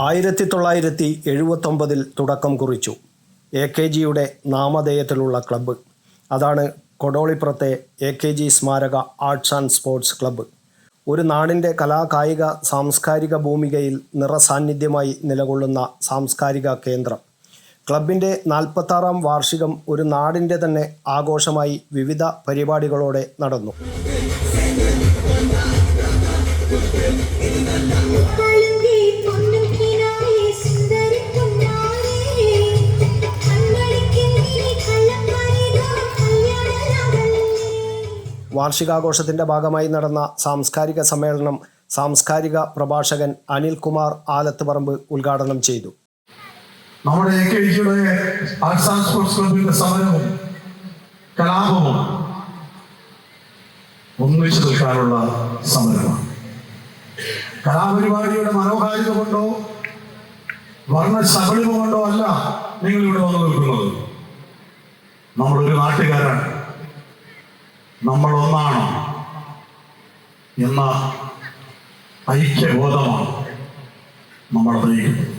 1979 തുടക്കം കുറിച്ചു AKGയുടെ നാമധേയത്തിലുള്ള ക്ലബ്ബ്. അതാണ് കൊടോളിപ്പുറത്തെ AKG സ്മാരക ആർട്സ് ആൻഡ് സ്പോർട്സ് ക്ലബ്ബ്. ഒരു നാടിൻ്റെ കലാകായിക സാംസ്കാരിക ഭൂമികയിൽ നിറസാന്നിധ്യമായി നിലകൊള്ളുന്ന സാംസ്കാരിക കേന്ദ്രം. ക്ലബിൻ്റെ 46-ാം വാർഷികം ഒരു നാടിൻ്റെ തന്നെ ആഘോഷമായി വിവിധ പരിപാടികളോടെ നടന്നു. വാർഷികാഘോഷത്തിൻ്റെ ഭാഗമായി നടന്ന സാംസ്കാരിക സമ്മേളനം സാംസ്കാരിക പ്രഭാഷകൻ അനിൽകുമാർ ആലത്തുപറമ്പ് ഉദ്ഘാടനം ചെയ്തു. നമ്മുടെ AKGയുടെ ആർട്സ് ആൻഡ് സ്പോർട്സ് ക്ലബിന്റെ സമരവും കലാപവും ഒന്നിച്ചു നിൽക്കാനുള്ള സമരമാണ്. കലാപരിപാടിയുടെ മനോഹാരിത കൊണ്ടോ വർണ്ണശബളിമ കൊണ്ടോ അല്ല നിങ്ങൾ ഇവിടെ വന്നു നിൽക്കുന്നത്. നമ്മളൊരു നാട്ടുകാരാണ്, നമ്മൾ ഒന്നാണ് എന്ന ഐക്യബോധമാണ് നമ്മളെ നയിക്കുന്നത്.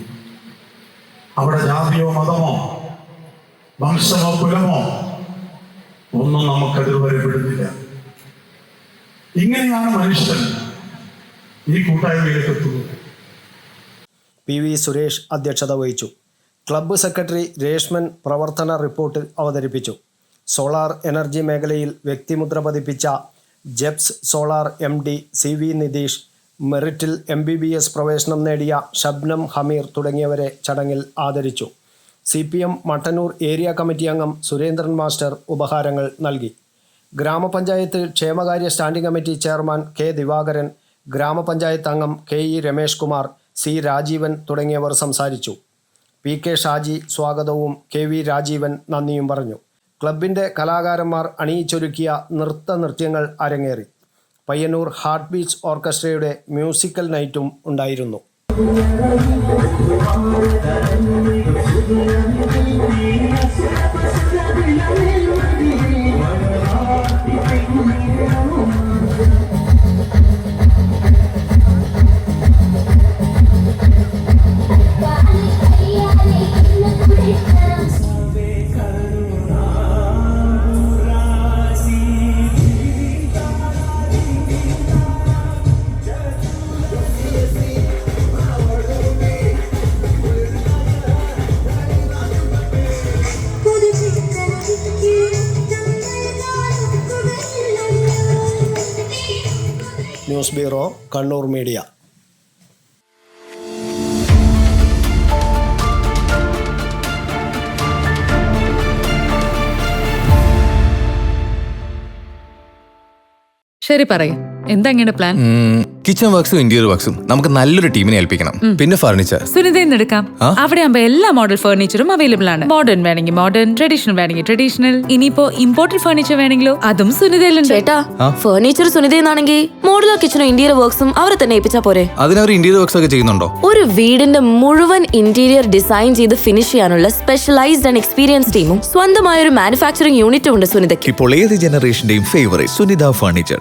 അവിടെ ജാതിയോ മതമോ വംശമോ കുലമോ ഒന്നും നമുക്കതുവരെ വിടുന്നില്ല. ഇങ്ങനെയാണ് മനുഷ്യൻ ഈ കൂട്ടായ്മയിലേക്ക് എത്തുന്നത്. PV സുരേഷ് അധ്യക്ഷത വഹിച്ചു. ക്ലബ്ബ് സെക്രട്ടറി രേഷ്മൻ പ്രവർത്തന റിപ്പോർട്ട് അവതരിപ്പിച്ചു. സോളാർ എനർജി മേഖലയിൽ വ്യക്തിമുദ്ര പതിപ്പിച്ച ജെപ്സ് സോളാർ MD CV നിതീഷ്, മെറിറ്റിൽ MBBS പ്രവേശനം നേടിയ ഷബ്നം ഹമീർ തുടങ്ങിയവരെ ചടങ്ങിൽ ആദരിച്ചു. CPM മട്ടന്നൂർ ഏരിയ കമ്മിറ്റി അംഗം സുരേന്ദ്രൻ മാസ്റ്റർ ഉപഹാരങ്ങൾ നൽകി. ഗ്രാമപഞ്ചായത്ത് ക്ഷേമകാര്യ standing committee chairman K Divakaran, ഗ്രാമപഞ്ചായത്ത് അംഗം KE രമേഷ് കുമാർ, C രാജീവൻ തുടങ്ങിയവർ സംസാരിച്ചു. PK ഷാജി സ്വാഗതവും KV രാജീവൻ നന്ദിയും പറഞ്ഞു. ക്ലബിൻ്റെ കലാകാരന്മാർ അണിയിച്ചൊരുക്കിയ നൃത്യങ്ങൾ അരങ്ങേറി. പയ്യന്നൂർ ഹാർട്ട് ബീറ്റ്സ് ഓർക്കസ്ട്രയുടെ മ്യൂസിക്കൽ നൈറ്റും ഉണ്ടായിരുന്നു. News bureau, Kannur media. ശരി, പറയും എന്താ ഇങ്ങനെ പ്ലാൻ? കിച്ചൺ വർക്സും ഇന്റീരിയർ വർക്സും നമുക്ക് നല്ലൊരു ടീമിനെ ഏൽപ്പിക്കണം. പിന്നെ ഫർണിച്ചർ സുനിതയിൽ എടുക്കാം. അവിടെ ആകുമ്പോ എല്ലാ മോഡൽ ഫർണിച്ചറും അവൈലബിൾ ആണ്. മോഡേൺ വേണമെങ്കിൽ മോഡേൺ, ട്രഡീഷണൽ വേണമെങ്കിൽ ട്രഡീഷണൽ. ഇനിയിപ്പോ ഇമ്പോർട്ടഡ് ഫർണിച്ചർ വേണമെങ്കിലോ അതും സുനിതയിലുണ്ട്. ചേട്ടാ, ഫർണിച്ചർ സുനിതയിലാണെങ്കിൽ മോഡുലർ കിച്ചണും ഇന്റീരിയർ വർക്സും അവരെ തന്നെ ഏൽപ്പിച്ചാ പോരെ? അതിനവർ ഇന്റീരിയർ വർക്സ് ഒക്കെ ചെയ്യുന്നുണ്ടോ? ഒരു വീടിന്റെ മുഴുവൻ ഇന്റീരിയർ ഡിസൈൻ ചെയ്ത് ഫിനിഷ് ചെയ്യാനുള്ള സ്പെഷ്യലൈസ്ഡ് ആൻഡ് എക്സ്പീരിയൻസ് ടീമും സ്വന്തമായ ഒരു മാനുഫാക്ചറിംഗ് യൂണിറ്റും ഉണ്ട് സുനിതയ്ക്ക്. ഇപ്പോൾ ഏത് ജനറേഷന്റെയും ഫേവറേറ്റ് സുനിത ഫർണിച്ചർ.